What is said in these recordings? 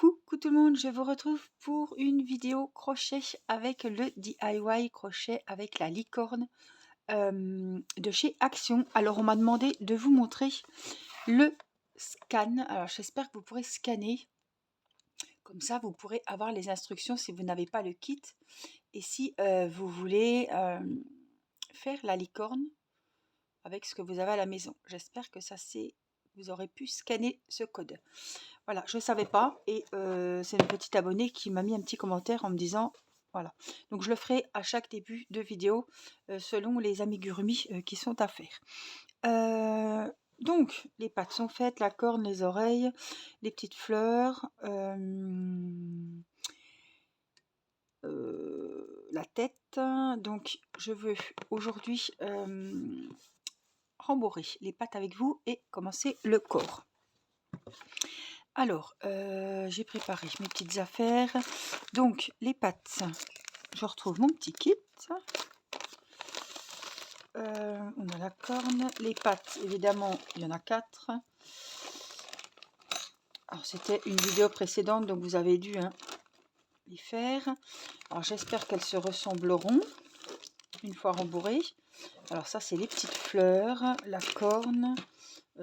Coucou tout le monde, je vous retrouve pour une vidéo crochet avec le DIY crochet avec la licorne de chez Action. Alors on m'a demandé de vous montrer le scan. Alors j'espère que vous pourrez scanner. Comme ça vous pourrez avoir les instructions si vous n'avez pas le kit. Et si vous voulez faire la licorne avec ce que vous avez à la maison. J'espère que ça c'est... Vous aurez pu scanner ce code. Voilà, je ne savais pas et c'est une petite abonnée qui m'a mis un petit commentaire en me disant, voilà. Donc je le ferai à chaque début de vidéo selon les amigurumis qui sont à faire. Donc les pattes sont faites, la corne, les oreilles, les petites fleurs, la tête. Donc je veux aujourd'hui rembourrer les pattes avec vous et commencer le corps. Alors, j'ai préparé mes petites affaires. Donc, les pattes, je retrouve mon petit kit. On a la corne. Les pattes, évidemment, il y en a 4. Alors, c'était une vidéo précédente, donc vous avez dû les faire. Alors, j'espère qu'elles se ressembleront une fois rembourrées. Alors, ça, c'est les petites fleurs. La corne,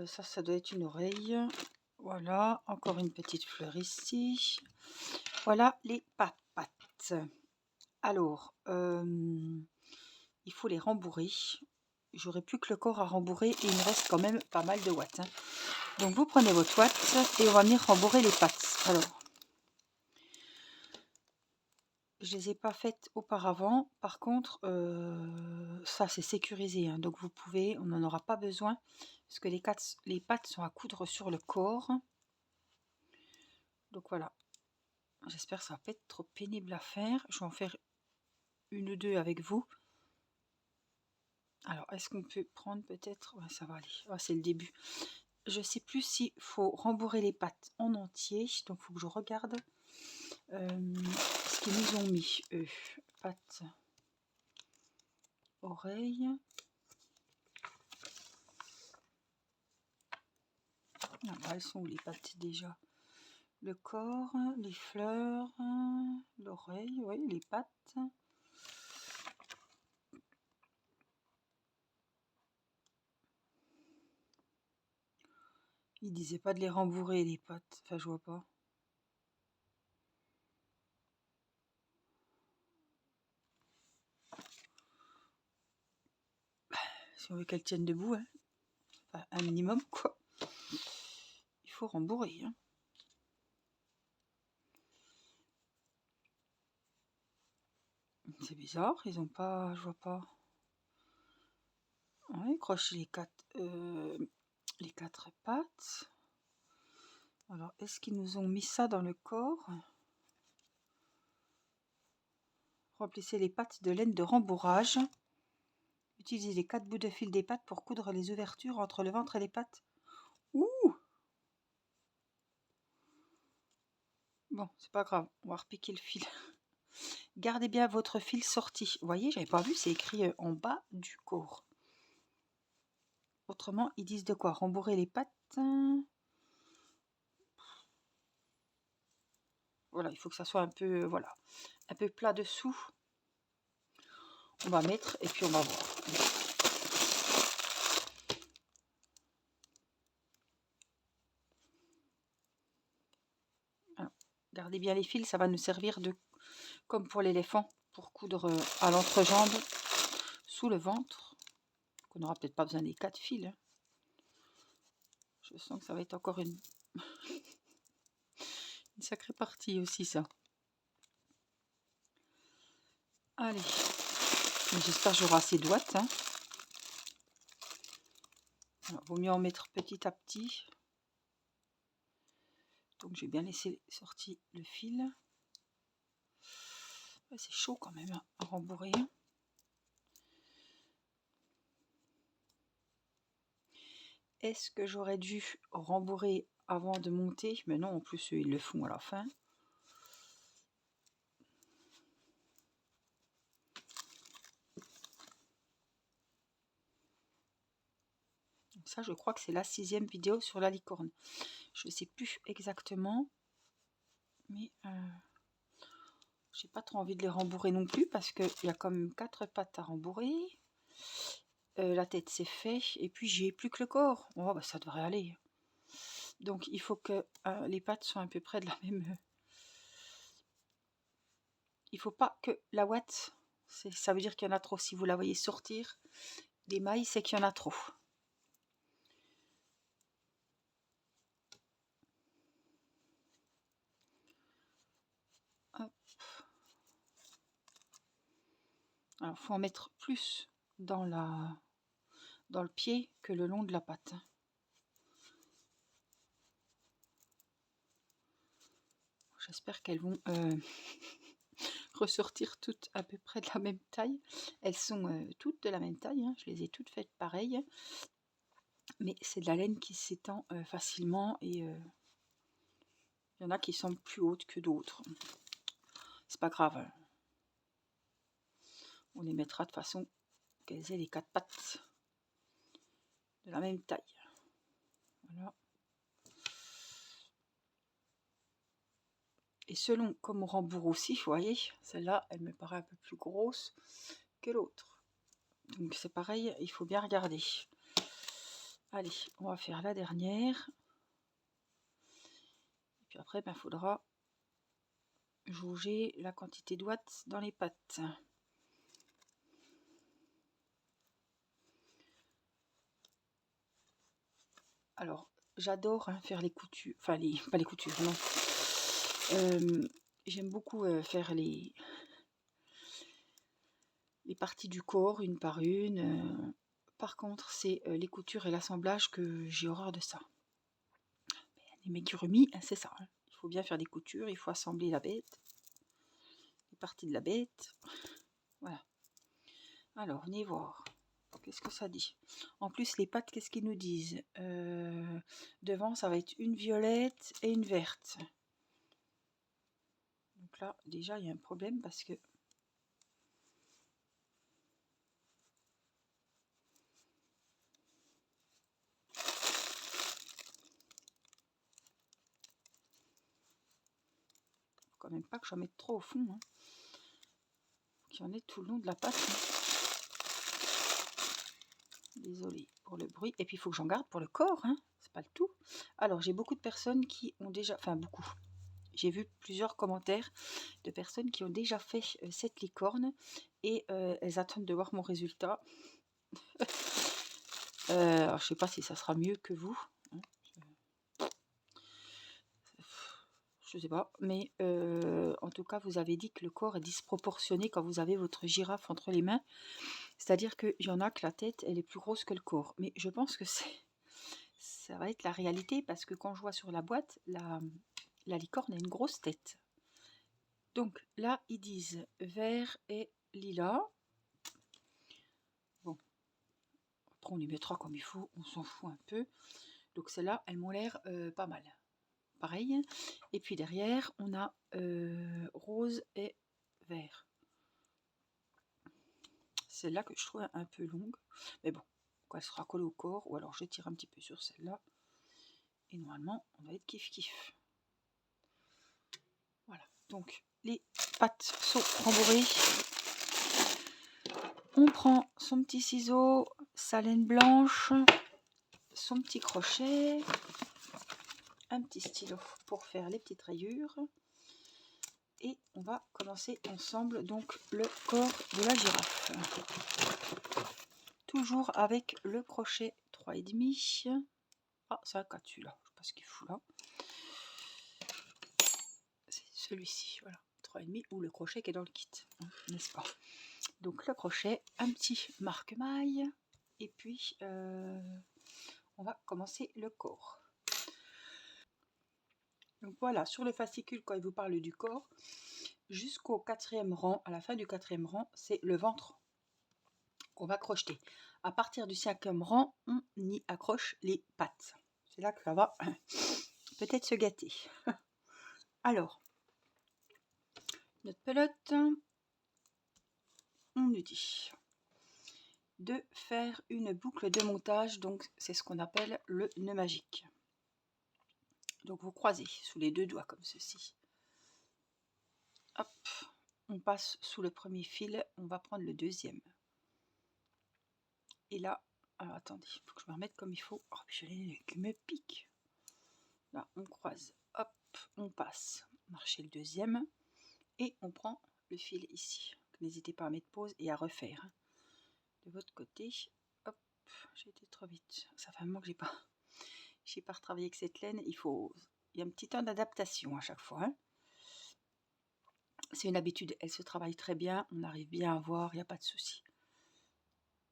ça doit être une oreille. Voilà, encore une petite fleur ici. Voilà les pattes. Alors, il faut les rembourrer. J'aurai plus que le corps à rembourrer et il me reste quand même pas mal de watts. Donc vous prenez votre watts et on va venir rembourrer les pattes. Alors, je les ai pas faites auparavant. Par contre, ça c'est sécurisé. Donc vous pouvez, on n'en aura pas besoin parce que les pattes sont à coudre sur le corps. Donc voilà. J'espère que ça va pas être trop pénible à faire. Je vais en faire une ou deux avec vous. Alors, est-ce qu'on peut prendre peut-être... Ouais, ça va aller. Oh, c'est le début. Je sais plus s'il faut rembourrer les pattes en entier. Donc, il faut que je regarde ce qu'ils nous ont mis, eux. Pattes, oreilles. Ah, bah, elles sont où les pattes déjà? Le corps, les fleurs, l'oreille, oui, les pattes. Il disait pas de les rembourrer, les pattes. Enfin, je vois pas. Si on veut qu'elles tiennent debout, hein. Enfin, un minimum, quoi. Il faut rembourrer, hein. C'est bizarre, ils ont pas... Je vois pas... Ouais, croche les quatre pattes. Alors, est-ce qu'ils nous ont mis ça dans le corps? Remplissez les pattes de laine de rembourrage. Utilisez les 4 bouts de fil des pattes pour coudre les ouvertures entre le ventre et les pattes. Ouh! Bon, c'est pas grave, on va repiquer le fil. Gardez bien votre fil sorti. Vous voyez, j'avais pas vu, c'est écrit en bas du corps. Autrement, ils disent de quoi? Rembourrer les pattes. Voilà, il faut que ça soit un peu, voilà, un peu plat dessous. On va mettre et puis on va voir. Alors, gardez bien les fils, ça va nous servir de, comme pour l'éléphant, pour coudre à l'entrejambe, sous le ventre. On n'aura peut-être pas besoin des 4 fils. Hein. Je sens que ça va être encore une sacrée partie aussi, ça. Allez, j'espère que j'aurai assez de watts. Hein. Alors, vaut mieux en mettre petit à petit. Donc j'ai bien laissé sorti le fil. C'est chaud quand même à rembourrer. Est-ce que j'aurais dû rembourrer avant de monter? Mais non, en plus ils le font à la fin. Ça, je crois que c'est la 6e vidéo sur la licorne. Je ne sais plus exactement. Mais j'ai pas trop envie de les rembourrer non plus parce qu'il y a quand même 4 pattes à rembourrer. La tête c'est fait et puis j'ai plus que le corps. Oh bah ça devrait aller. Donc il faut que les pattes soient à peu près de la même. Il faut pas que la ouate, ça veut dire qu'il y en a trop. Si vous la voyez sortir des mailles, c'est qu'il y en a trop. Hop. Alors il faut en mettre plus dans le pied que le long de la patte. J'espère qu'elles vont ressortir toutes à peu près de la même taille. Elles sont toutes de la même taille, hein. Je les ai toutes faites pareilles. Mais c'est de la laine qui s'étend facilement et il y en a qui sont plus hautes que d'autres. C'est pas grave. On les mettra de façon qu'elles aient les 4 pattes de la même taille. Voilà. Et selon comme on rembourre aussi, vous voyez, celle-là, elle me paraît un peu plus grosse que l'autre. Donc c'est pareil, il faut bien regarder. Allez, on va faire la dernière. Et puis après, il faudra jauger la quantité de watts dans les pattes. Alors, j'adore faire les coutures, enfin pas les coutures, non. J'aime beaucoup faire les parties du corps une par une. Par contre, c'est les coutures et l'assemblage que j'ai horreur de ça. Les Megurumi, c'est ça. Hein. Il faut bien faire des coutures, il faut assembler la bête, les parties de la bête. Voilà. Alors, venez voir. Qu'est-ce que ça dit? En plus, les pattes, qu'est-ce qu'ils nous disent? Devant, ça va être une violette et une verte. Donc là, déjà, il y a un problème parce que quand même pas que j'en mette trop au fond. Hein. Qu'il y en ait tout le long de la pâte. Hein. Désolée pour le bruit. Et puis il faut que j'en garde pour le corps. Hein. C'est pas le tout. Alors j'ai beaucoup de personnes qui ont déjà... Enfin beaucoup. J'ai vu plusieurs commentaires de personnes qui ont déjà fait cette licorne. Et elles attendent de voir mon résultat. Alors, je sais pas si ça sera mieux que vous. Hein. Je sais pas, mais en tout cas, vous avez dit que le corps est disproportionné quand vous avez votre girafe entre les mains. C'est-à-dire qu'il y en a que la tête, elle est plus grosse que le corps. Mais je pense que ça va être la réalité, parce que quand je vois sur la boîte, la licorne a une grosse tête. Donc là, ils disent vert et lilas. Bon, après on les mettra comme il faut, on s'en fout un peu. Donc celles-là, elles m'ont l'air pas mal. Pareil. Et puis derrière, on a rose et vert. Celle-là que je trouve un peu longue. Mais bon, quand elle sera collée au corps, ou alors je tire un petit peu sur celle-là. Et normalement, on va être kiff-kiff. Voilà. Donc, les pattes sont rembourrées. On prend son petit ciseau, sa laine blanche, son petit crochet, un petit stylo pour faire les petites rayures. Et on va commencer ensemble donc le corps de la girafe. Toujours avec le crochet 3,5. Ah, ça a 4 celui-là. Je sais pas ce qu'il fout là. C'est celui-ci, voilà. 3,5 ou le crochet qui est dans le kit, hein, n'est-ce pas? Donc le crochet, un petit marque-maille. Et puis, on va commencer le corps. Donc voilà, sur le fascicule, quand il vous parle du corps, jusqu'au 4e rang, à la fin du 4e rang, c'est le ventre qu'on va crocheter. À partir du 5e rang, on y accroche les pattes. C'est là que ça va peut-être se gâter. Alors, notre pelote, on nous dit de faire une boucle de montage, donc c'est ce qu'on appelle le nœud magique. Donc vous croisez sous les deux doigts comme ceci. hop, on passe sous le premier fil, on va prendre le deuxième. Et là, alors attendez, il faut que je me remette comme il faut. Oh, j'ai les nez qui me piquent. Là, on croise, hop, on passe, marcher le deuxième, et on prend le fil ici. N'hésitez pas à mettre pause et à refaire. Hein. De votre côté, hop, j'ai été trop vite. Ça fait un moment que j'ai pas retravaillé avec cette laine. Il y a un petit temps d'adaptation à chaque fois. Hein. C'est une habitude, elle se travaille très bien, on arrive bien à voir, il n'y a pas de souci.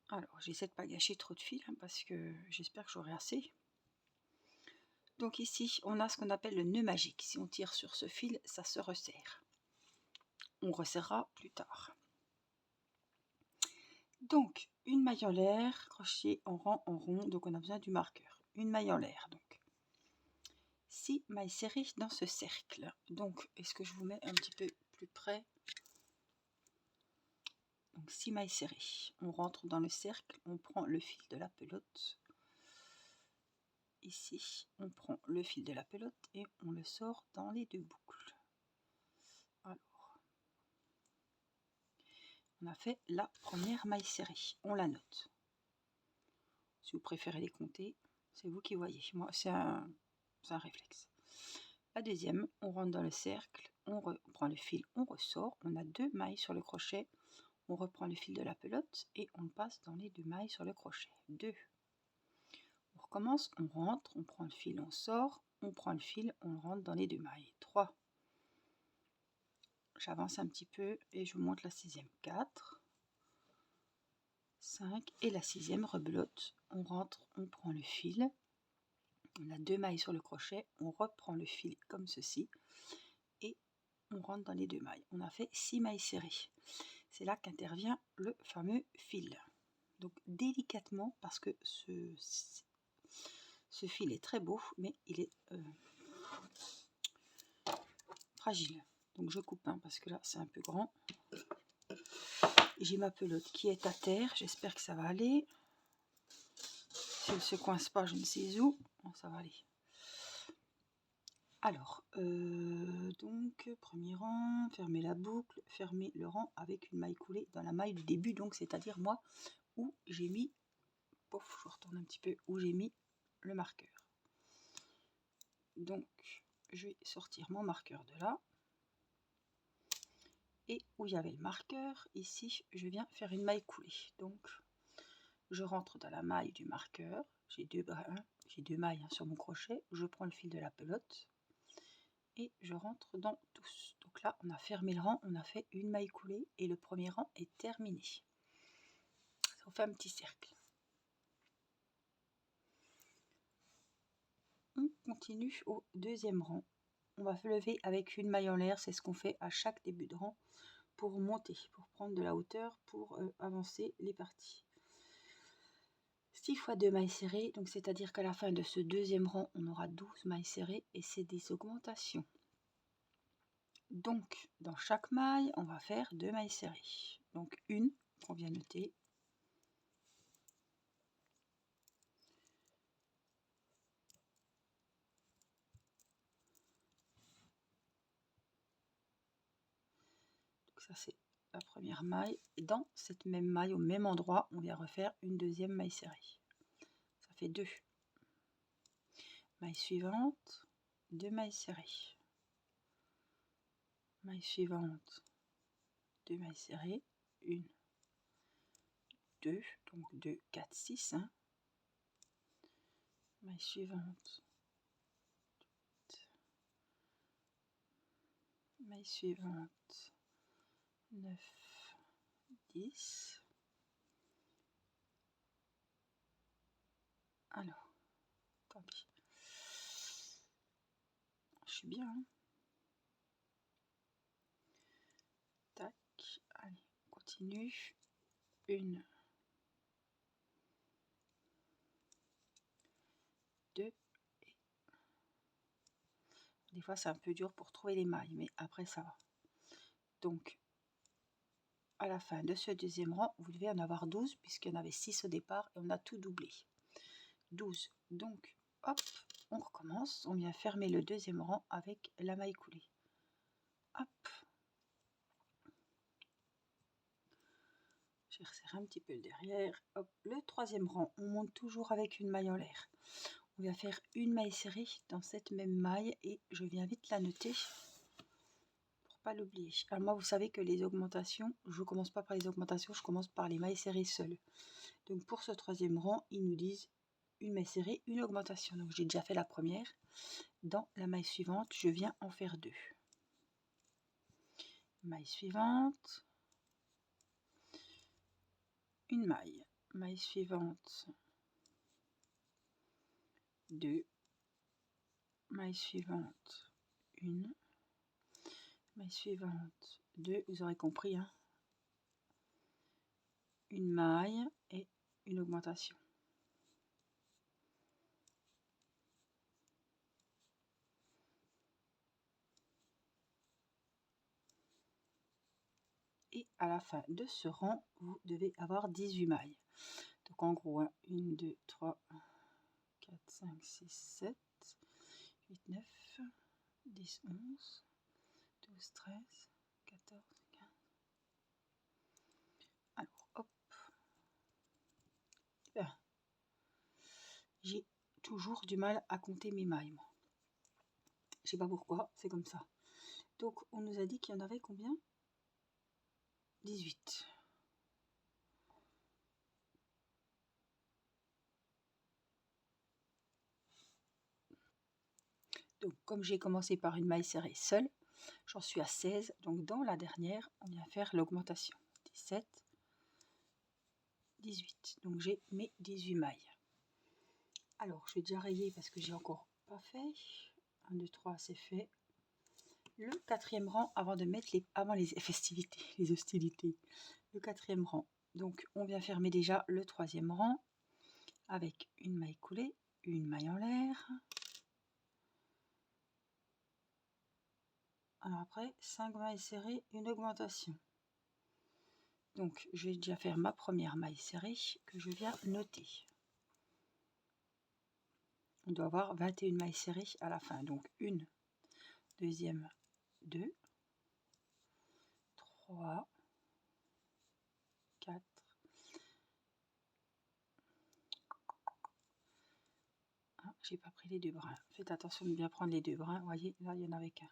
Alors, j'essaie de ne pas gâcher trop de fil, hein, parce que j'espère que j'aurai assez. Donc ici, on a ce qu'on appelle le nœud magique. Si on tire sur ce fil, ça se resserre. On resserrera plus tard. Donc, une maille en l'air, crochet en rang en rond, donc on a besoin du marqueur. Une maille en l'air, donc. 6 mailles serrées dans ce cercle. Donc, est-ce que je vous mets un petit peu plus près? Donc 6 mailles serrées. On rentre dans le cercle, on prend le fil de la pelote. Ici, on prend le fil de la pelote et on le sort dans les deux boucles. Alors, on a fait la première maille serrée. On la note. Si vous préférez les compter, c'est vous qui voyez. Moi, c'est un réflexe. La deuxième, on rentre dans le cercle, on reprend le fil, on ressort. On a 2 mailles sur le crochet. On reprend le fil de la pelote et on le passe dans les 2 mailles sur le crochet. 2. On recommence, on rentre, on prend le fil, on sort, on prend le fil, on le rentre dans les 2 mailles. 3. J'avance un petit peu et je vous montre la 6e. 4. 5. Et la 6e, rebelote. On rentre, on prend le fil. On a 2 mailles sur le crochet, on reprend le fil comme ceci et on rentre dans les 2 mailles. On a fait 6 mailles serrées. C'est là qu'intervient le fameux fil. Donc délicatement, parce que ce fil est très beau, mais il est fragile. Donc je coupe, hein, parce que là c'est un peu grand. J'ai ma pelote qui est à terre, j'espère que ça va aller. Si elle ne se coince pas, je ne sais où. Bon, ça va aller. Alors, donc, premier rang, fermez la boucle, fermez le rang avec une maille coulée dans la maille du début, donc c'est-à-dire moi, où j'ai mis, pouf, je retourne un petit peu, où j'ai mis le marqueur. Donc, je vais sortir mon marqueur de là. Et où il y avait le marqueur, ici, je viens faire une maille coulée. Donc, je rentre dans la maille du marqueur, j'ai 2 mailles hein, sur mon crochet, je prends le fil de la pelote et je rentre dans tous. Donc là, on a fermé le rang, on a fait une maille coulée et le premier rang est terminé. Ça fait un petit cercle. On continue au deuxième rang. On va lever avec une maille en l'air, c'est ce qu'on fait à chaque début de rang pour monter, pour prendre de la hauteur, pour avancer les parties. 6 fois 2 mailles serrées, donc c'est-à-dire qu'à la fin de ce deuxième rang, on aura 12 mailles serrées et c'est des augmentations. Donc, dans chaque maille, on va faire 2 mailles serrées. Donc, une qu'on vient noter. Donc, ça, c'est la première maille. Et dans cette même maille, au même endroit, on vient refaire une deuxième maille serrée. Ça fait 2. Maille suivante, 2 mailles serrées. Maille suivante, 2 mailles serrées. 1, 2, donc 2, 4, 6. Hein. Maille suivante. Maille suivante. 9, 10. Alors, attendez. Je suis bien. Hein. Tac. Allez, on continue. 1, 2. Des fois, c'est un peu dur pour trouver les mailles, mais après, ça va. Donc, à la fin de ce deuxième rang, vous devez en avoir 12, puisqu'il y en avait 6 au départ, et on a tout doublé. 12. Donc, hop, on recommence. On vient fermer le deuxième rang avec la maille coulée. Hop. Je vais resserrer un petit peu le derrière. Hop, le troisième rang, on monte toujours avec une maille en l'air. On va faire une maille serrée dans cette même maille et je viens vite la noter pour pas l'oublier. Alors moi, vous savez que les augmentations, je commence pas par les augmentations, je commence par les mailles serrées seules. Donc pour ce troisième rang, ils nous disent une maille serrée, une augmentation. Donc j'ai déjà fait la première. Dans la maille suivante, je viens en faire 2. Maille suivante, une maille suivante, 2, maille suivante, 1, maille suivante, 2, vous aurez compris, hein, une maille et une augmentation. Et à la fin de ce rang, vous devez avoir 18 mailles. Donc en gros, 1, 2, 3, 4, 5, 6, 7, 8, 9, 10, 11, 12, 13, 14, 15. Alors, hop. J'ai toujours du mal à compter mes mailles, moi. Je sais pas pourquoi, c'est comme ça. Donc, on nous a dit qu'il y en avait combien? 18. Donc, comme j'ai commencé par une maille serrée seule, j'en suis à 16. Donc, dans la dernière, on vient faire l'augmentation. 17, 18. Donc, j'ai mes 18 mailles. Alors, je vais déjà rayer parce que j'ai encore pas fait. 1, 2, 3, c'est fait. Le quatrième rang avant de mettre avant les festivités, les hostilités. Le quatrième rang. Donc, on vient fermer déjà le troisième rang avec une maille coulée, une maille en l'air. Alors après, 5 mailles serrées, une augmentation. Donc, je vais déjà faire ma première maille serrée que je viens noter. On doit avoir 21 mailles serrées à la fin. Donc, une, deuxième, 2, 3, 4, j'ai pas pris les deux brins. Faites attention de bien prendre les deux brins. Vous voyez, là, il n'y en avait qu'un.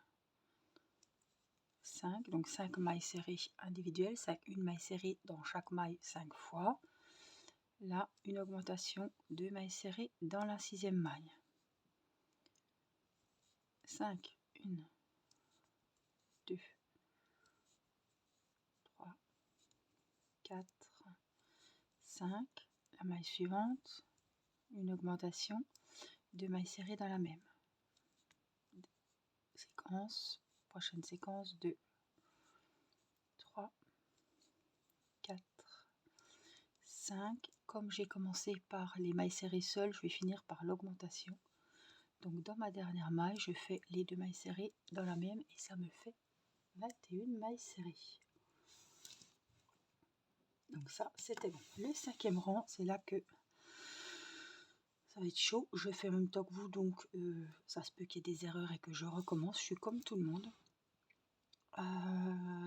5, donc 5 mailles serrées individuelles, une maille serrée dans chaque maille 5 fois. Là, une augmentation, 2 mailles serrées dans la sixième maille. 5, 1, 2, 3, 4, 5. La maille suivante, une augmentation, 2 mailles serrées dans la même. Séquence, prochaine séquence, 2, 3, 4, 5. Comme j'ai commencé par les mailles serrées seules, je vais finir par l'augmentation. Donc dans ma dernière maille, je fais les 2 mailles serrées dans la même et ça me fait 21 mailles serrées. Donc ça, c'était bon. Le cinquième rang, c'est là que ça va être chaud. Je fais en même temps que vous, donc ça se peut qu'il y ait des erreurs et que je recommence. Je suis comme tout le monde.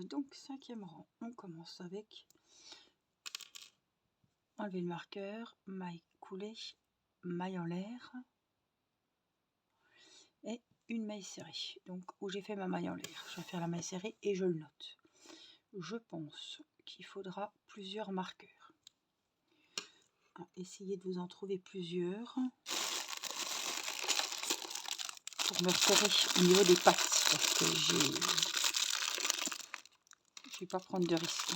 Donc cinquième rang, on commence avec enlever le marqueur, maille coulée, maille en l'air et une maille serrée. Donc où j'ai fait ma maille en l'air, je vais faire la maille serrée et je le note. Je pense qu'il faudra plusieurs marqueurs. Essayez de vous en trouver plusieurs pour me repérer au niveau des pattes parce que je vais pas prendre de risques.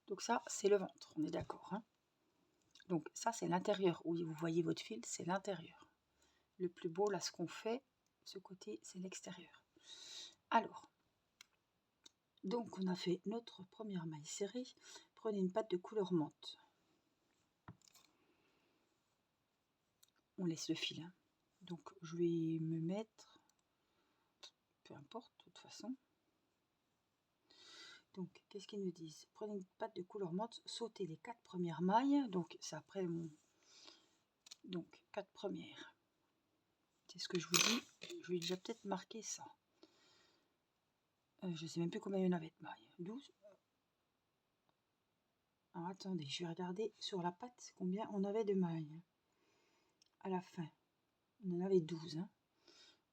Donc ça, c'est le ventre, on est d'accord, hein. Donc ça, c'est l'intérieur. Où vous voyez votre fil, c'est l'intérieur. Le plus beau, là, ce qu'on fait, ce côté, c'est l'extérieur. Alors, donc on a fait notre première maille serrée. Prenez une patte de couleur menthe. On laisse le fil, hein. Donc je vais me mettre, peu importe, de toute façon. Donc, qu'est-ce qu'ils nous disent? Prenez une patte de couleur menthe, sautez les 4 premières mailles. Donc, c'est après mon... Donc, 4 premières. C'est ce que je vous dis. Je vais déjà peut-être marquer ça. Je ne sais même plus combien il y en avait de mailles. 12. Alors attendez, je vais regarder sur la patte combien on avait de mailles. À la fin, on en avait 12. Hein.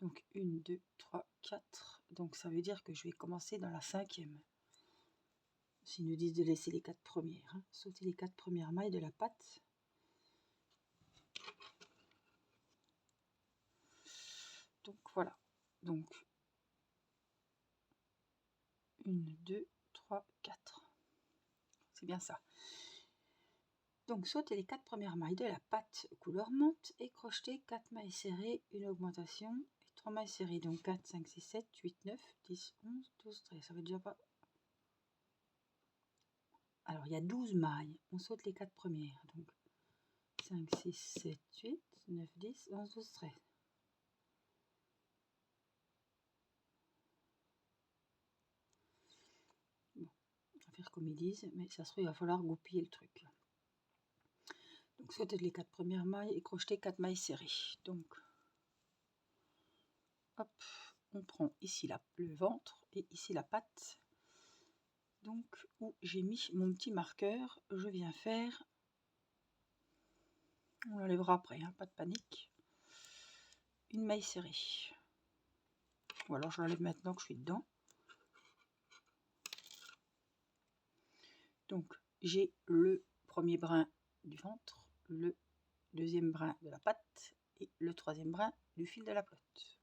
Donc 1, 2, 3, 4. Donc ça veut dire que je vais commencer dans la 5e. S'ils nous disent de laisser les 4 premières. Hein. Sauter les 4 premières mailles de la patte. Donc voilà. Donc 1, 2, 3, 4. C'est bien ça. Donc sautez les 4 premières mailles de la patte couleur menthe et crochetez 4 mailles serrées, une augmentation et 3 mailles serrées. Donc 4, 5, 6, 7, 8, 9, 10, 11, 12, 13. Ça veut déjà pas. Alors il y a 12 mailles. On saute les 4 premières. Donc 5, 6, 7, 8, 9, 10, 11, 12, 13. Bon, on va faire comme ils disent, mais ça se trouve il va falloir goupiller le truc. Donc sautez les 4 premières mailles et crochetez 4 mailles serrées. Donc hop, on prend ici le ventre et ici la patte. Donc où j'ai mis mon petit marqueur, je viens faire, on l'enlèvera après, hein, pas de panique, une maille serrée. Ou alors je l'enlève maintenant que je suis dedans. Donc j'ai le premier brin du ventre, le deuxième brin de la patte et le troisième brin du fil de la pelote.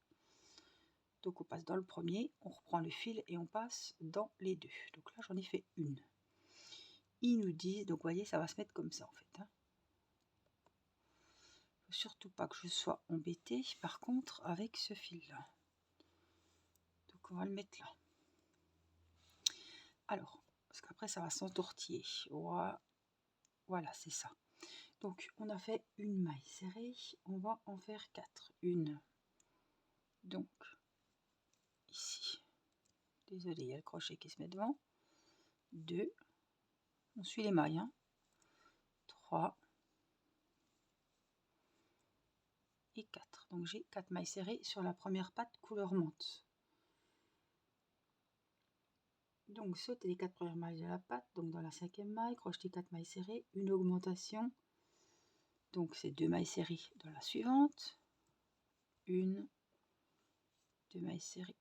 Donc on passe dans le premier, on reprend le fil et on passe dans les deux. Donc là j'en ai fait une. Ils nous disent, donc vous voyez ça va se mettre comme ça en fait. Hein. Faut surtout pas que je sois embêtée par contre avec ce fil là. Donc on va le mettre là. Alors, parce qu'après ça va s'entortiller. Voilà, c'est ça. Donc on a fait une maille serrée, on va en faire 4. Une, donc ici, désolé, il y a le crochet qui se met devant. 2, on suit les mailles. Hein. 3 et 4. Donc j'ai 4 mailles serrées sur la première patte couleur menthe. Donc sautez les 4 premières mailles de la patte, donc dans la 5e maille, crochetez 4 mailles serrées, une augmentation. Donc c'est 2 mailles serrées dans la suivante. 1, 2 mailles serrées.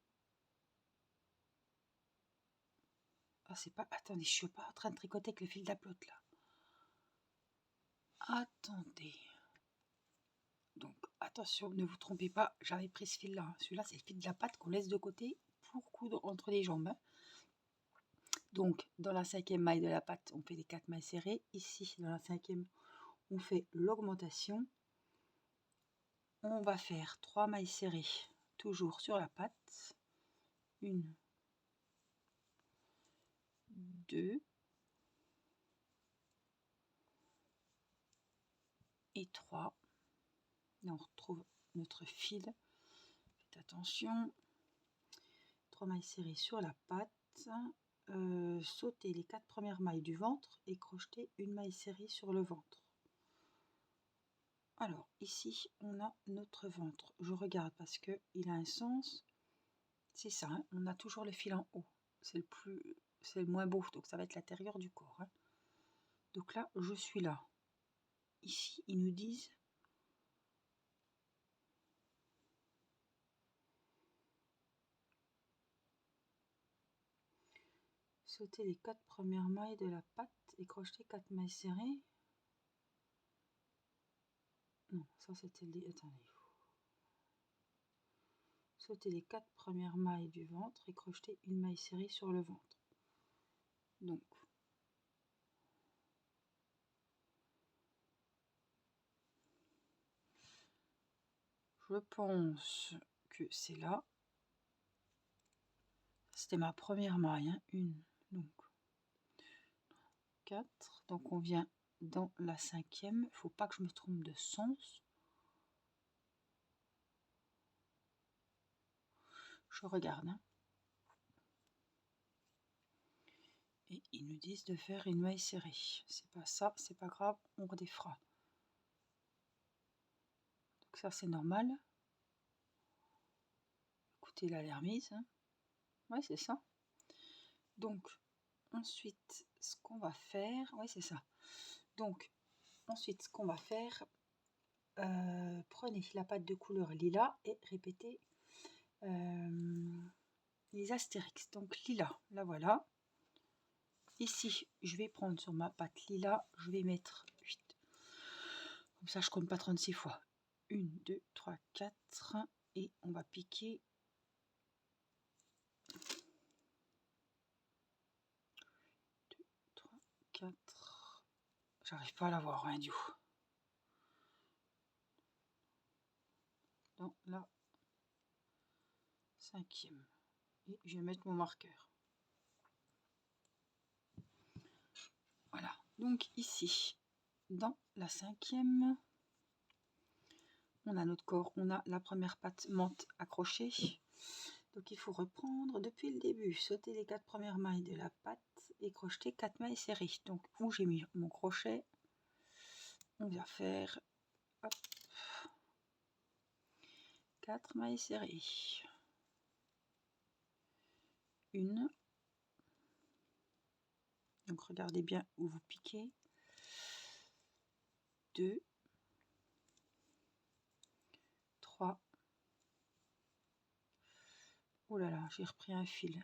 Ah, c'est pas. Attendez, je suis pas en train de tricoter avec le fil de la pelote là. Attendez. Donc attention, ne vous trompez pas, j'avais pris ce fil là. Hein. Celui-là, c'est le fil de la patte qu'on laisse de côté pour coudre entre les jambes. Hein. Donc dans la 5e maille de la patte, on fait les 4 mailles serrées. Ici, dans la 5e, on fait l'augmentation. On va faire 3 mailles serrées, toujours sur la patte. 1, 2 et 3. Et on retrouve notre fil. Faites attention. 3 mailles serrées sur la patte. Sautez les 4 premières mailles du ventre et crochetez une maille serrée sur le ventre. Alors ici on a notre ventre. Je regarde parce que il a un sens. C'est ça, hein, on a toujours le fil en haut. C'est le moins beau, donc ça va être l'intérieur du corps. Hein. Donc là, je suis là. Ici, ils nous disent sauter les 4 premières mailles de la patte et crocheter 4 mailles serrées. Non, ça c'était le... Attendez. Sauter les 4 premières mailles du ventre et crocheter une maille serrée sur le ventre. Donc, je pense que c'est là. C'était ma première maille. Hein. 1, donc 4. Donc on vient dans la 5e. Il ne faut pas que je me trompe de sens. Je regarde. Hein. Et ils nous disent de faire une maille serrée. C'est pas ça, c'est pas grave, on redéfera. Donc ça c'est normal. Écoutez, là elle est remise. Hein. Ouais, c'est ça. Donc ensuite, ce qu'on va faire, oui c'est ça. Donc, ensuite, ce qu'on va faire, prenez la pâte de couleur lilas et répétez les astérix. Donc lilas, la voilà. Ici, je vais prendre sur ma pâte lilas, je vais mettre 8. Comme ça, je compte pas 36 fois. 1, 2, 3, 4. Et on va piquer 2, 3, 4. J'arrive pas à la voir, hein, du coup. Dans la 5e. Et je vais mettre mon marqueur. Voilà. Donc ici, dans la 5e, on a notre corps, on a la première pâte menthe accrochée. Donc il faut reprendre depuis le début, sauter les 4 premières mailles de la pâte et crocheter 4 mailles serrées. Donc où j'ai mis mon crochet, on vient faire hop, 4 mailles serrées. Une. Donc regardez bien où vous piquez. 2, 3. Oh là là, j'ai repris un fil.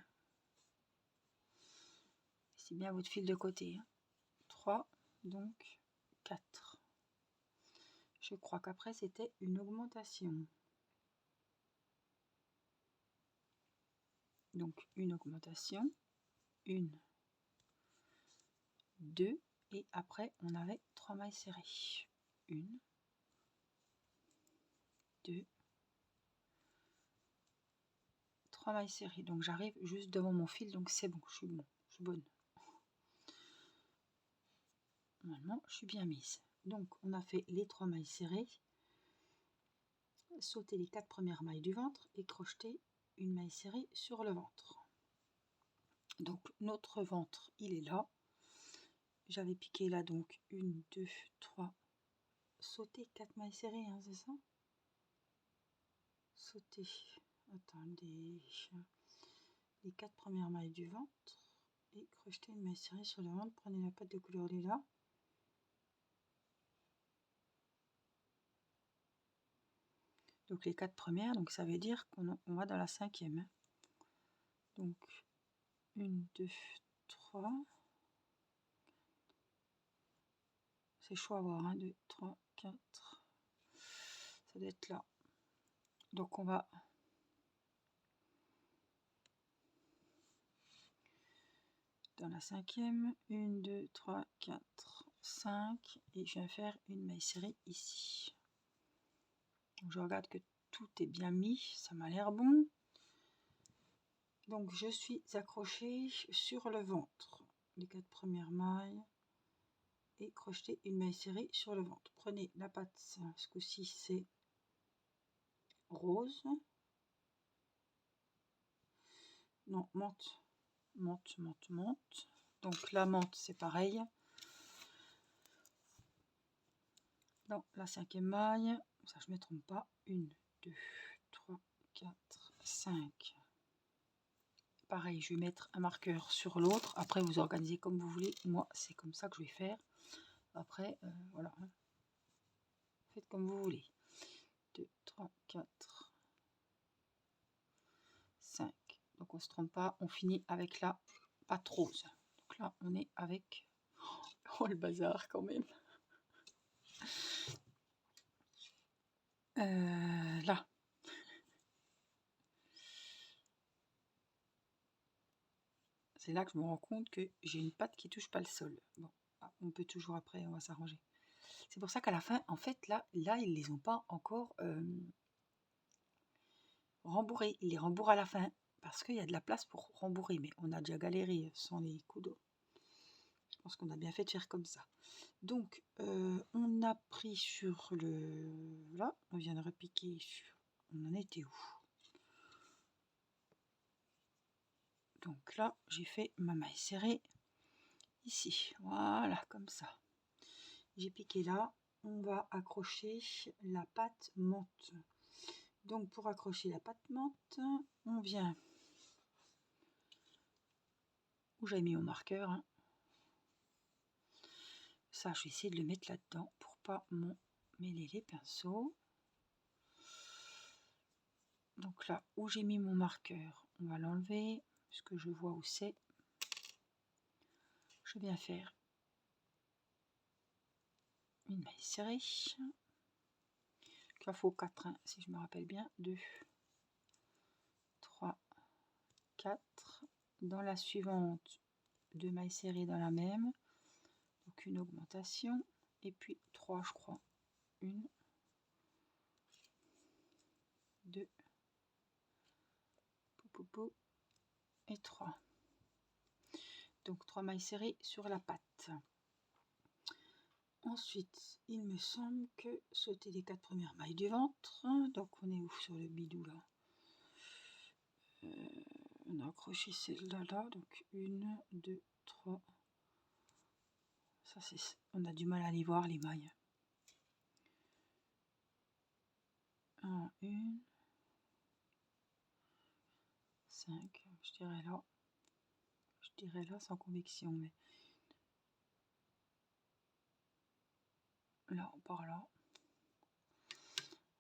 C'est bien votre fil de côté. 3, donc 4. Je crois qu'après c'était une augmentation. Donc une augmentation, 1, 2, et après on avait 3 mailles serrées. 1, 2, 3 mailles serrées. Donc j'arrive juste devant mon fil, donc c'est bon, je suis bonne. Normalement, je suis bien mise. Donc on a fait les 3 mailles serrées, sauter les 4 premières mailles du ventre et crocheter une maille serrée sur le ventre. Donc notre ventre, il est là. J'avais piqué là, donc 1, 2, 3, sauter 4 mailles serrées, hein, c'est ça? Sauter, attendez, les 4 premières mailles du ventre et crocheter une maille serrée sur le ventre. Prenez la pâte de couleur lilas. Donc les 4 premières, donc ça veut dire qu'on va dans la 5e. Hein. Donc 1, 2, 3. C'est chaud à voir, 1, 2, 3, 4. Ça doit être là. Donc on va dans la 5e. 1, 2, 3, 4, 5. Et je viens faire une maille serrée ici. Donc je regarde que tout est bien mis, ça m'a l'air bon. Donc je suis accrochée sur le ventre, les 4 premières mailles, et crocheter une maille serrée sur le ventre. Prenez la pâte, ce coup-ci c'est rose. Non, menthe. Donc la menthe c'est pareil. Dans la 5e maille, ça je ne me trompe pas, 1, 2, 3, 4, 5. Pareil, je vais mettre un marqueur sur l'autre. Après, vous organisez comme vous voulez. Moi, c'est comme ça que je vais faire. Après, voilà. Faites comme vous voulez. 2, 3, 4, 5. Donc, on ne se trompe pas. On finit avec la pâte rose. Donc là, on est avec... Oh, le bazar quand même. Là. C'est là que je me rends compte que j'ai une pâte qui touche pas le sol. Bon, on peut toujours après, on va s'arranger. C'est pour ça qu'à la fin, en fait, là ils les ont pas encore rembourrés. Ils les rembourrent à la fin parce qu'il y a de la place pour rembourrer. Mais on a déjà galéré sans les coudes. Je pense qu'on a bien fait de faire comme ça. Donc, on a pris sur le... Là, on vient de repiquer sur... On en était où? Donc là, j'ai fait ma maille serrée ici. Voilà, comme ça. J'ai piqué là. On va accrocher la pâte menthe. Donc, pour accrocher la pâte menthe, on vient... où j'avais mis mon marqueur, hein. Ça, je vais essayer de le mettre là-dedans pour pas mêler les pinceaux. Donc là où j'ai mis mon marqueur, on va l'enlever puisque je vois où c'est. Je viens faire une maille serrée. Il faut 4, hein, si je me rappelle bien. 2, 3, 4. Dans la suivante, 2 mailles serrées dans la même. Donc une augmentation. Et puis 3, je crois. 1, 2, et 3. Donc 3 mailles serrées sur la patte. Ensuite, il me semble que sauter les 4 premières mailles du ventre. Donc on est où sur le bidou là? On a accroché celle-là là. Donc 1, 2, 3. Ça c'est. On a du mal à les voir les mailles. 1, 1. 5. Je dirais là. Je dirais là sans conviction, mais là par là.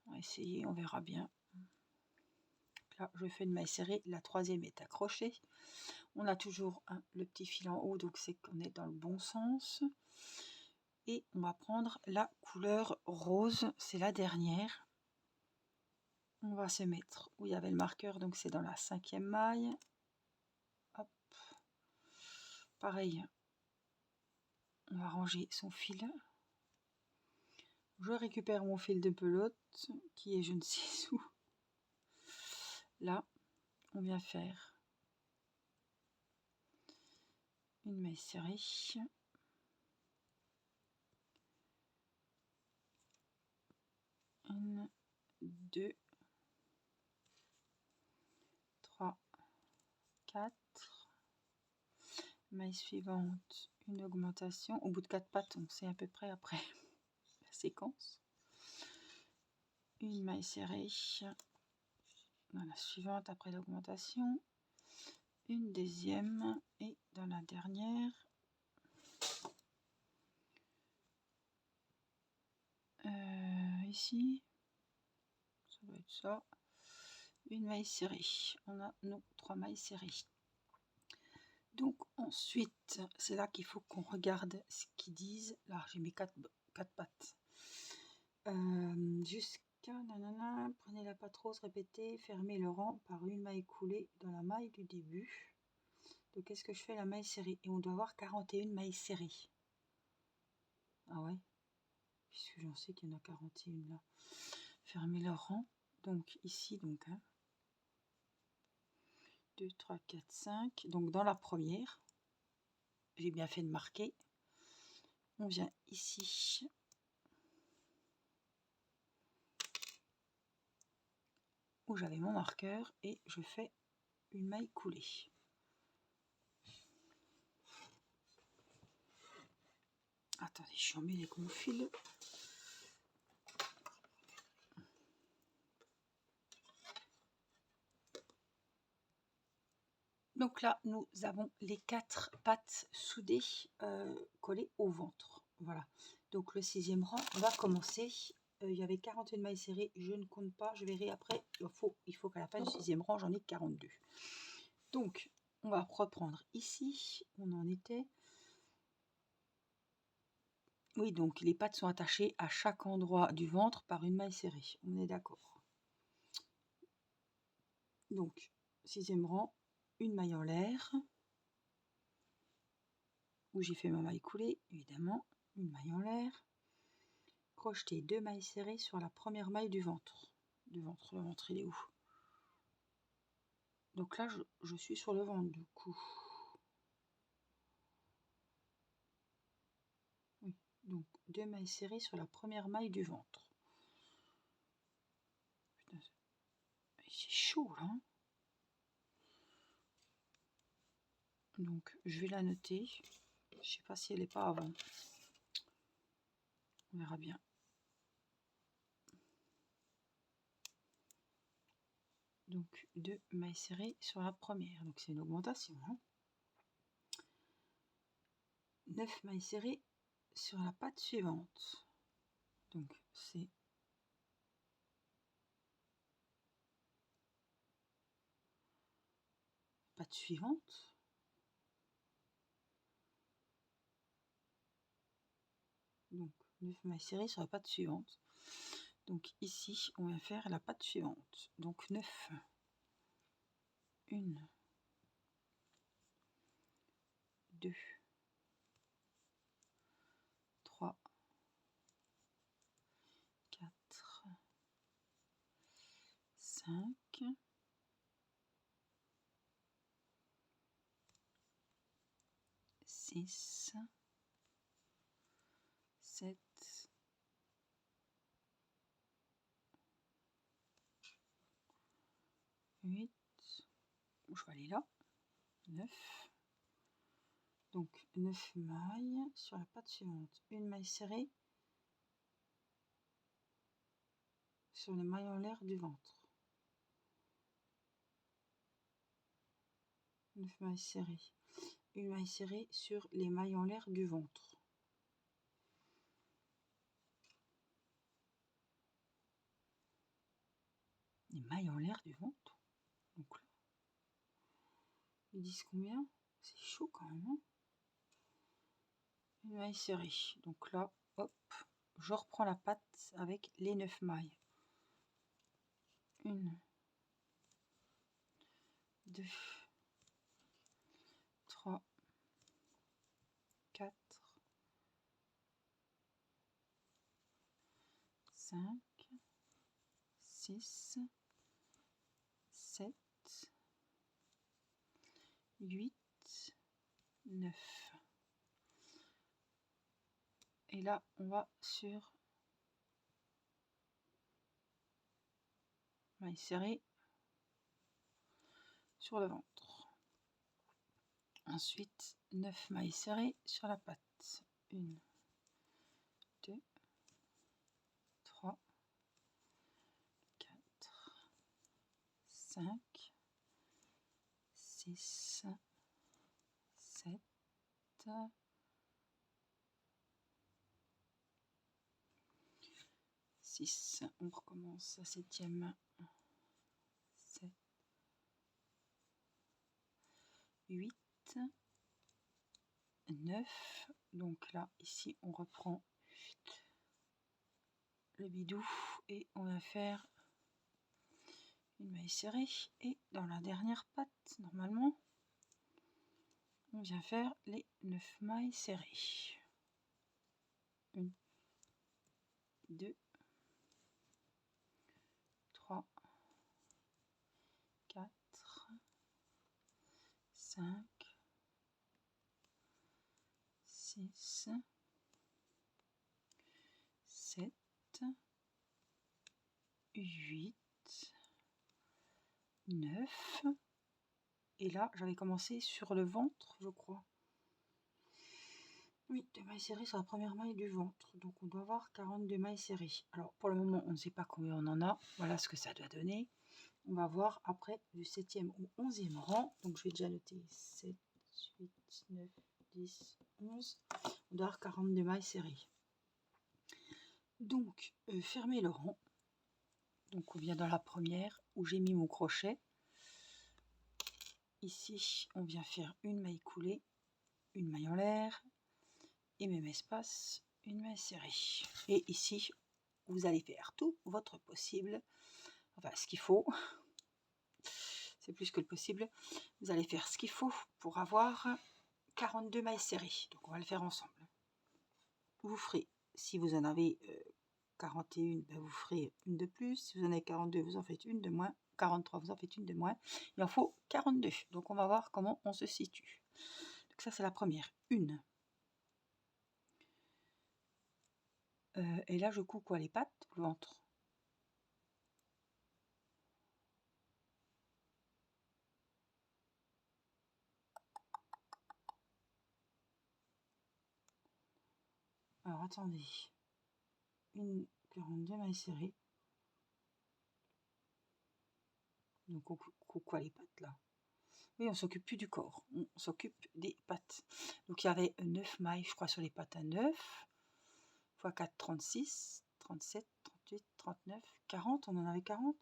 On va essayer, on verra bien. Là, je fais une maille serrée, la troisième est accrochée. On a toujours le petit fil en haut, donc c'est qu'on est dans le bon sens. Et on va prendre la couleur rose, c'est la dernière. On va se mettre où il y avait le marqueur, donc c'est dans la 5e maille. Hop. Pareil, on va ranger son fil. Je récupère mon fil de pelote qui est je ne sais où. Là, on vient faire une maille serrée. 1, 2, 3, 4. Maille suivante, une augmentation. Au bout de 4 pattes, on sait à peu près après la séquence. Une maille serrée dans la suivante après l'augmentation. Une deuxième et dans la dernière. Ici, ça doit être ça. Une maille serrée. On a nos 3 mailles serrées. Donc ensuite, c'est là qu'il faut qu'on regarde ce qu'ils disent. Là, j'ai mis 4 pattes. Jusqu'à nanana, prenez la patte rose, répétez, fermez le rang par une maille coulée dans la maille du début. Donc qu'est-ce que je fais? La maille serrée. Et on doit avoir 41 mailles serrées. Ah ouais, puisque j'en sais qu'il y en a 41 là. Fermez le rang. Donc ici, donc 1, 2, 3, 4, 5. Donc dans la première, j'ai bien fait de marquer. On vient ici. Où j'avais mon marqueur et je fais une maille coulée. Attendez, je suis emmêlée avec mon fil. Donc là, nous avons les 4 pattes soudées collées au ventre. Voilà. Donc le 6e rang, on va commencer. Il y avait 41 mailles serrées, je ne compte pas, je verrai après. Il faut qu'à la fin du 6e rang, j'en ai 42. Donc, on va reprendre ici. On en était. Oui, donc les pattes sont attachées à chaque endroit du ventre par une maille serrée. On est d'accord. Donc, 6e rang, une maille en l'air, où j'ai fait ma maille coulée, évidemment, une maille en l'air, crocheter 2 mailles serrées sur la première maille du ventre. Le ventre il est où? Donc là, je suis sur le ventre du coup. Oui, donc 2 mailles serrées sur la première maille du ventre. Putain, c'est chaud là. Donc je vais la noter. Je sais pas si elle est pas avant. On verra bien. Donc 2 mailles serrées sur la première. Donc c'est une augmentation. Hein. 9 mailles serrées sur la patte suivante. Donc c'est patte suivante. Donc 9 mailles serrées sur la patte suivante. Donc ici on va faire la patte suivante. Donc 9, 1, 2, 3, 4, 5, 6, 7, 8, je vais aller là, 9. Donc 9 mailles sur la patte suivante. Une maille serrée sur les mailles en l'air du ventre. 9 mailles serrées. Une maille serrée sur les mailles en l'air du ventre. Les mailles en l'air du ventre. Donc là, ils disent combien? C'est chaud quand même. Hein, une maille serrée. Donc là, hop, je reprends la patte avec les 9 mailles. 1, 2, 3, 4, 5, 6, 7, 8, 9. Et là, on va sur maille serrée sur le ventre. Ensuite, 9 mailles serrées sur la patte. 1, 2, 3, 4, 5, 6, 7, 6. On recommence la 7e. 7, 8, 9. Donc là, ici, on reprend le bidou et on va faire une maille serrée. Et dans la dernière patte, normalement, on vient faire les 9 mailles serrées. 1, 2, 3, 4, 5, 6, 7, 8, 9. Et là, j'avais commencé sur le ventre, je crois. Oui, 2 mailles serrées sur la première maille du ventre. Donc on doit avoir 42 mailles serrées. Alors pour le moment, on ne sait pas combien on en a. Voilà ce que ça doit donner. On va voir après du 7e au 11e rang. Donc je vais déjà noter 7, 8, 9, 10, 11. On doit avoir 42 mailles serrées. Donc fermez le rang. Donc on vient dans la première où j'ai mis mon crochet. Ici, on vient faire une maille coulée, une maille en l'air, et même espace, une maille serrée. Et ici, vous allez faire tout votre possible, enfin ce qu'il faut, c'est plus que le possible, vous allez faire ce qu'il faut pour avoir 42 mailles serrées. Donc on va le faire ensemble. Vous ferez, si vous en avez 41, ben vous ferez une de plus. Si vous en avez 42, vous en faites une de moins. 43, vous en faites une de moins. Il en faut 42. Donc on va voir comment on se situe. Donc ça c'est la première. Une. Et là je couds quoi, les pattes ou le ventre? Alors attendez. Une 42 mailles serrées. Donc on couds quoi les pattes là? Oui, on s'occupe plus du corps, on s'occupe des pattes. Donc il y avait 9 mailles, je crois, sur les pattes à 9, x 4, 36, 37, 38, 39, 40, on en avait 40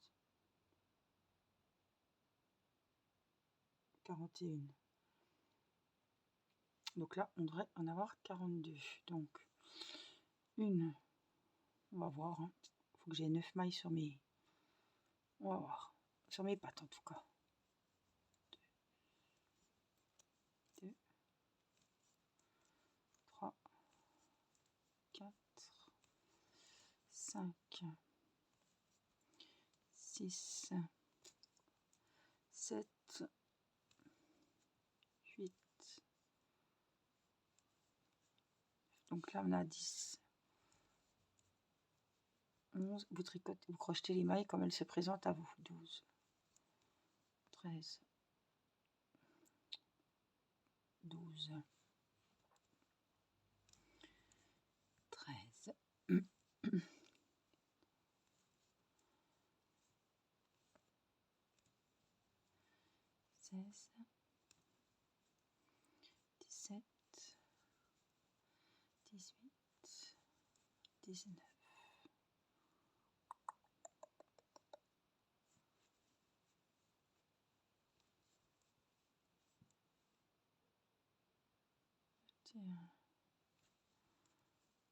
41. Donc là, on devrait en avoir 42. Donc, une, on va voir, hein. Faut que j'ai 9 mailles sur mes... On va voir, sur mes pattes en tout cas. 2, 3, 4, 5, 6, 7, 8. Donc là, on a 10. 11. Vous tricotez, vous crochetez les mailles comme elles se présentent à vous. 12, 13, 12, 13, 16, 17, 18, 19. Tiens.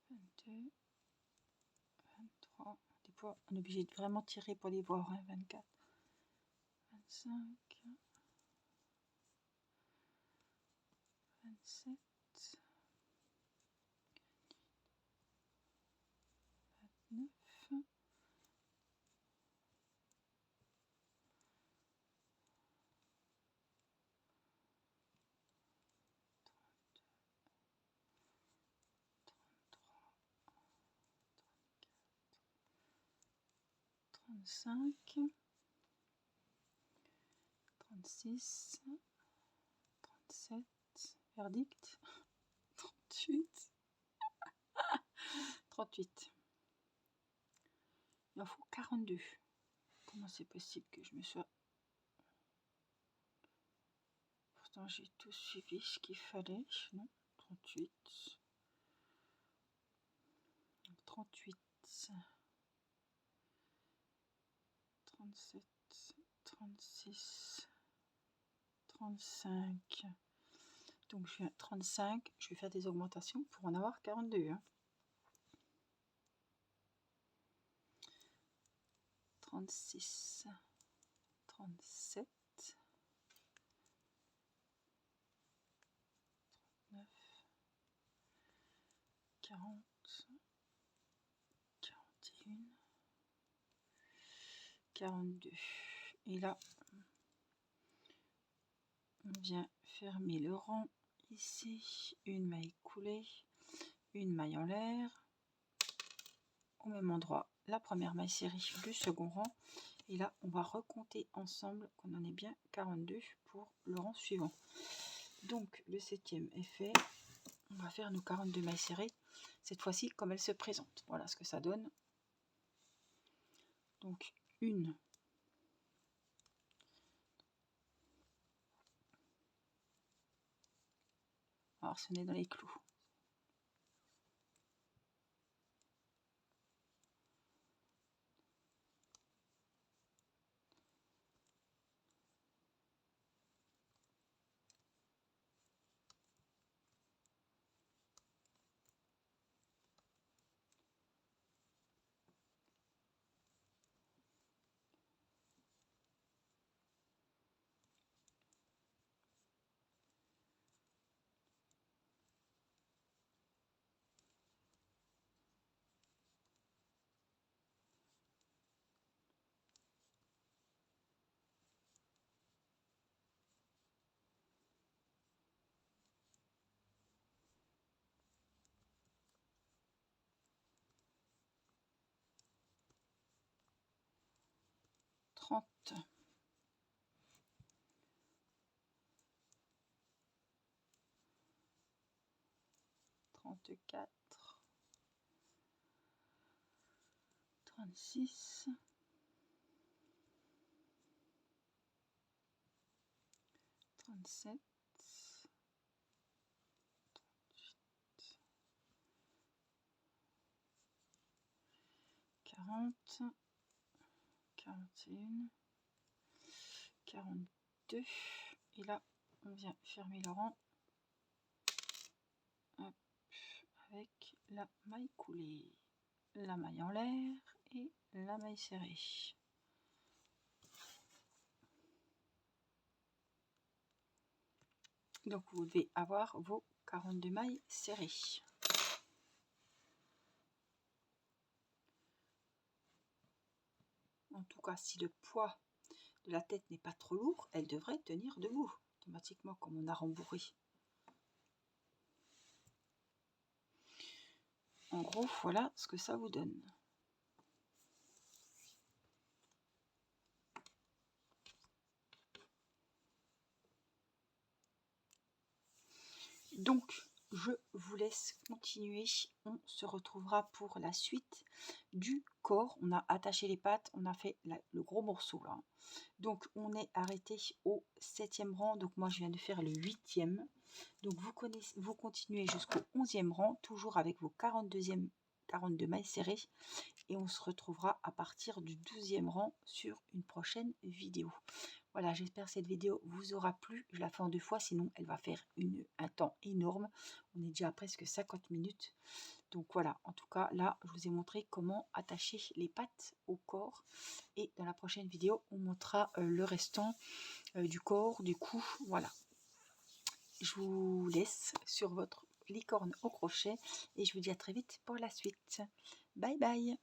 22, 23. Des fois, on est obligé de vraiment tirer pour les voir. Hein, 24, 25, 27, 29, 35, 36, 37, verdict, 38, 38. Il en faut 42. Comment c'est possible que je me sois... Pourtant j'ai tout suivi ce qu'il fallait. Non, 38. 38. 37, 36, 35. Donc je suis à 35, je vais faire des augmentations pour en avoir 42. Hein. 36, 37, 39, 40, 41, 42. Et là, on vient fermer le rang ici, une maille coulée, une maille en l'air, au même endroit, la première maille serrée du second rang. Et là, on va recompter ensemble qu'on en ait bien 42 pour le rang suivant. Donc, le 7e est fait. On va faire nos 42 mailles serrées, cette fois-ci comme elles se présentent. Voilà ce que ça donne. Donc, une. Alors, ce n'est dans les clous. Trente. 34, 36, 37, 37, 40, 41, 42, et là on vient fermer le rang. Hop, avec la maille coulée, la maille en l'air et la maille serrée. Donc vous devez avoir vos 42 mailles serrées. En tout cas, si le poids de la tête n'est pas trop lourd, elle devrait tenir debout automatiquement comme on a rembourré. En gros, voilà ce que ça vous donne. Donc, je vous laisse continuer. On se retrouvera pour la suite du corps. On a attaché les pattes, on a fait le gros morceau là. Donc, on est arrêté au 7e rang. Donc, moi, je viens de faire le 8e. Donc, vous continuez jusqu'au 11e rang, toujours avec vos 42 mailles serrées. Et on se retrouvera à partir du 12e rang sur une prochaine vidéo. Voilà, j'espère que cette vidéo vous aura plu. Je la fais en 2 fois, sinon elle va faire un temps énorme. On est déjà à presque 50 minutes. Donc voilà, en tout cas, là, je vous ai montré comment attacher les pattes au corps. Et dans la prochaine vidéo, on montrera le restant du corps, du cou. Voilà. Je vous laisse sur votre licorne au crochet et je vous dis à très vite pour la suite. Bye bye!